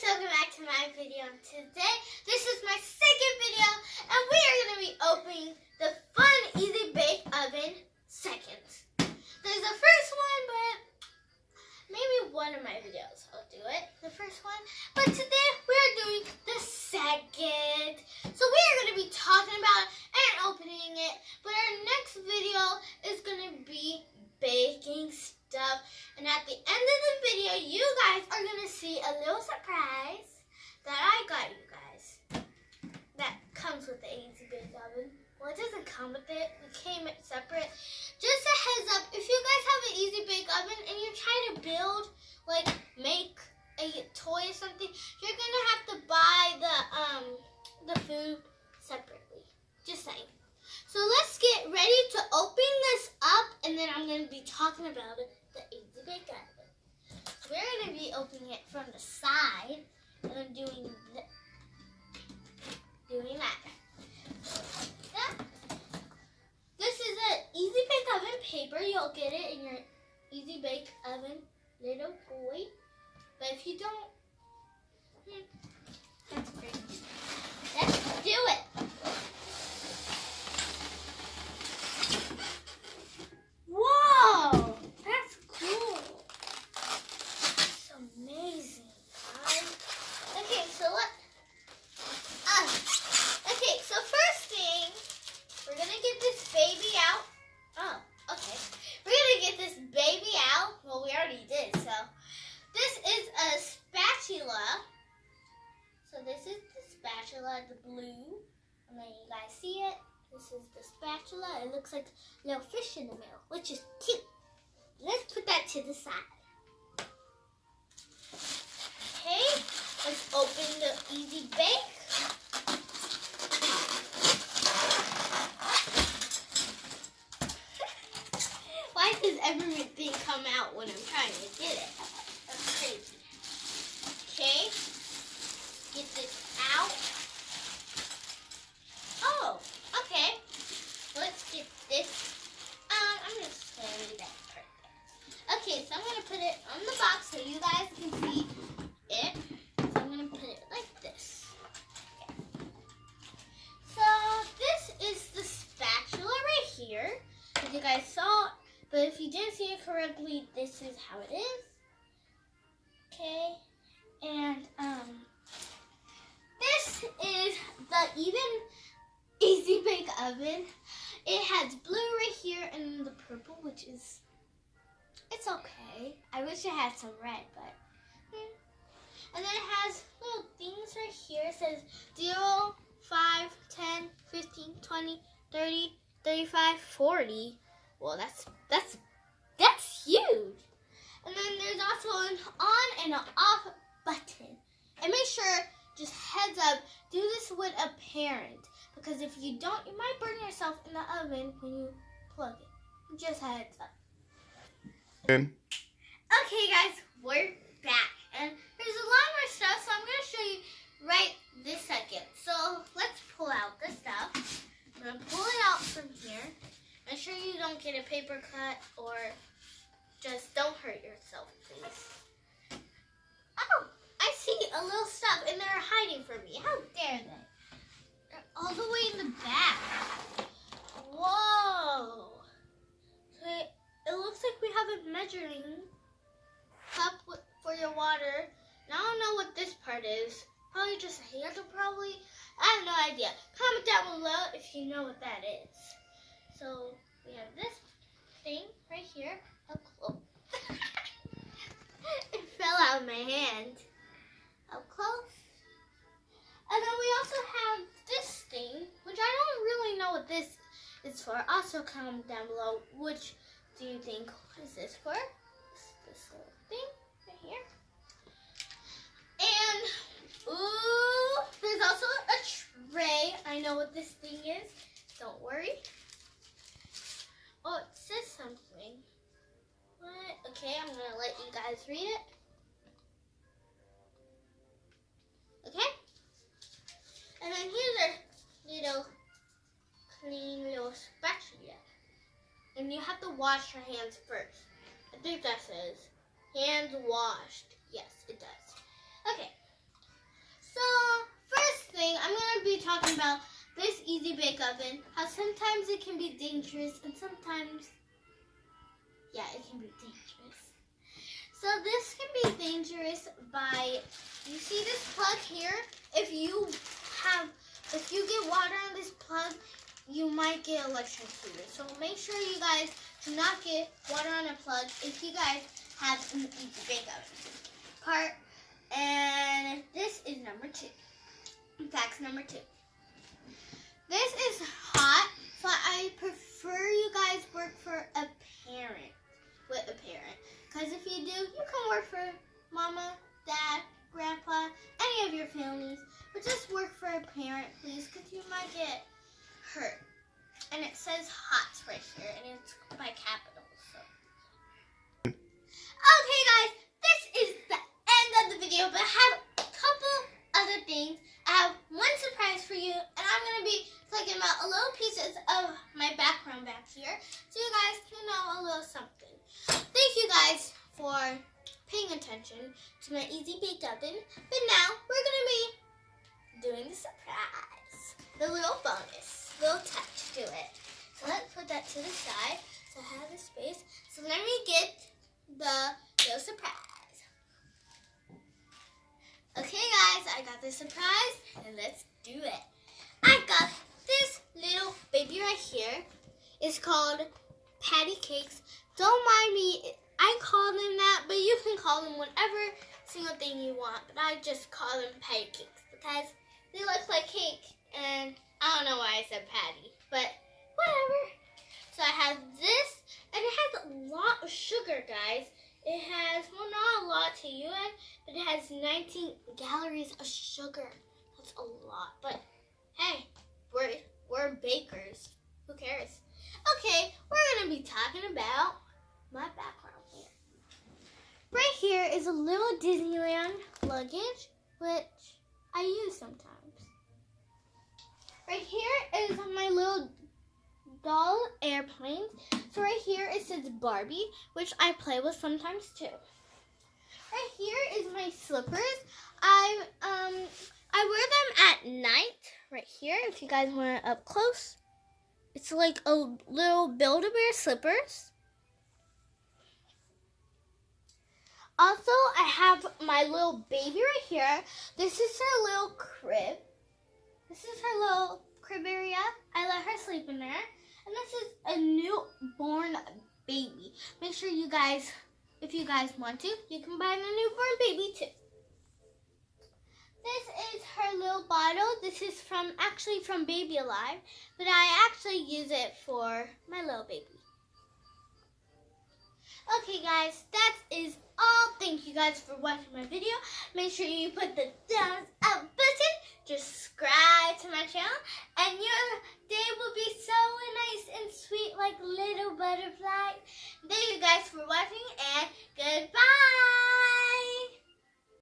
welcome back to my video. Today, this is my second video, and we are going to be opening the Fun Easy Bake Oven seconds. There's the first one, but maybe one of my videos I'll do it, the first one. But today, we are doing the second. So we are going to be talking about it and opening it, but our next video is going to be baking stuff. And at the end of the video, you guys are going to see a little surprise that I got you guys. That comes with the Easy Bake Oven. Well, it doesn't come with it. It came separate. Just a heads up, if you guys have an Easy Bake Oven and you're trying to build, like make a toy or something, you're going to have to buy the food separately. Just saying. So let's get ready to open this up, and then I'm going to be talking about it. The Easy Bake Oven. We're going to be opening it from the side, and I'm doing that. This is an Easy Bake Oven paper. You'll get it in your Easy Bake Oven little toy. But if you don't, that's great. Let's do it. Whoa! That's cool. That's amazing, guys. Okay, so first thing, we're gonna get this baby out. Oh, okay. We're gonna get this baby out. Well, we already did, so. This is a spatula. So this is the spatula, the blue. And then you guys see it. This is the spatula. It looks like a little fish in the middle, which is cute. Let's put that to the side. Okay, let's open the Easy Bake. Why does everything come out when I'm trying to get it? That's crazy. Okay, get this out. Oh, okay. Let's get this. I'm just going to leave that part. Okay, so I'm going to put it on the box so you guys can see it. So I'm going to put it like this. Okay. So this is the spatula right here. As you guys saw, but if you didn't see it correctly, this is how it is. Okay, and this is the Easy Bake Oven. It has blue right here and the purple, which is, it's okay. I wish it had some red, but, And then it has little things right here. It says 0, 5, 10, 15, 20, 30, 35, 40. Well, that's huge. And then there's also an on and an off button. And make sure, just heads up, do this with a parent. Because if you don't, you might burn yourself in the oven when you plug it. Just heads up. Okay, guys, we're back. And there's a lot more stuff, so I'm going to show you right this second. So let's pull out the stuff. I'm going to pull it out from here. Make sure you don't get a paper cut or just don't hurt yourself, please. Oh, I see a little stuff and they're hiding from me. How dare they? They're all the way in the back. Whoa. So it looks like we have a measuring cup for your water. Now I don't know what this part is. Probably just a handle, probably. I have no idea. Comment down below if you know what that is. So we have this thing right here. Up close. It fell out of my hand. Up close. And then we also have this thing, which I don't really know what this is for. Also comment down below which do you think is this for. This little thing right here. And ooh, there's also a tray. I know what this thing is. Don't worry. Oh, it says something. What? Okay, I'm going to let you guys read it. Okay? And then here's our little clean little spatula. And you have to wash your hands first. I think that says hands washed. Yes, it does. Okay, talking about this Easy Bake Oven, how sometimes it can be dangerous and sometimes, yeah, it can be dangerous. So this can be dangerous by, you see this plug here? If you get water on this plug, you might get electrocuted. So make sure you guys do not get water on a plug if you guys have an Easy Bake Oven part. And this is number 2. Fact number 2. This is hot, so I prefer you guys work for a parent, with a parent. Because if you do, you can work for mama, dad, grandpa, any of your families. But just work for a parent, please, because you might get hurt. And it says hot right here, and it's by capitals. So. Okay, guys, this is the end of the video, but I have a couple other things. I have one surprise for you, and I'm going to be talking about a little pieces of my background back here, so you guys can know a little something. Thank you guys for paying attention to my Easy Bake Oven, but now we're going to be doing the surprise, the little bonus, little touch to it. So let's put that to the side so I have the space. So let me get the little surprise. Okay guys, I got the surprise and let's do it. I got this little baby right here. It's called patty cakes. Don't mind me, I call them that, but you can call them whatever single thing you want. But I just call them patty cakes because they look like cake, and I don't know why I said patty, but whatever. So I have this, and it has a lot of sugar, guys. It has, well, not a lot to you, but it has 19 calories of sugar. That's a lot, but hey, we're bakers. Who cares? Okay, we're gonna be talking about my background here. Right here is a little Disneyland luggage, which I use sometimes. Right here is my little doll airplane. So right here it says Barbie, which I play with sometimes too. Right here is my slippers. I wear them at night. Right here, if you guys want it up close, it's like a little Build-A-Bear slippers. Also, I have my little baby right here. This is her little crib. This is her little crib area. I let her sleep in there. And this is a newborn baby. Make sure you guys, if you guys want to, you can buy the newborn baby too. This is her little bottle. This is actually from Baby Alive, but I actually use it for my little baby. Okay guys, that is all. Thank you guys for watching my video. Make sure you put the thumbs up button, subscribe to my channel, and your day will be so nice and sweet like little butterflies. Thank you guys for watching, and goodbye.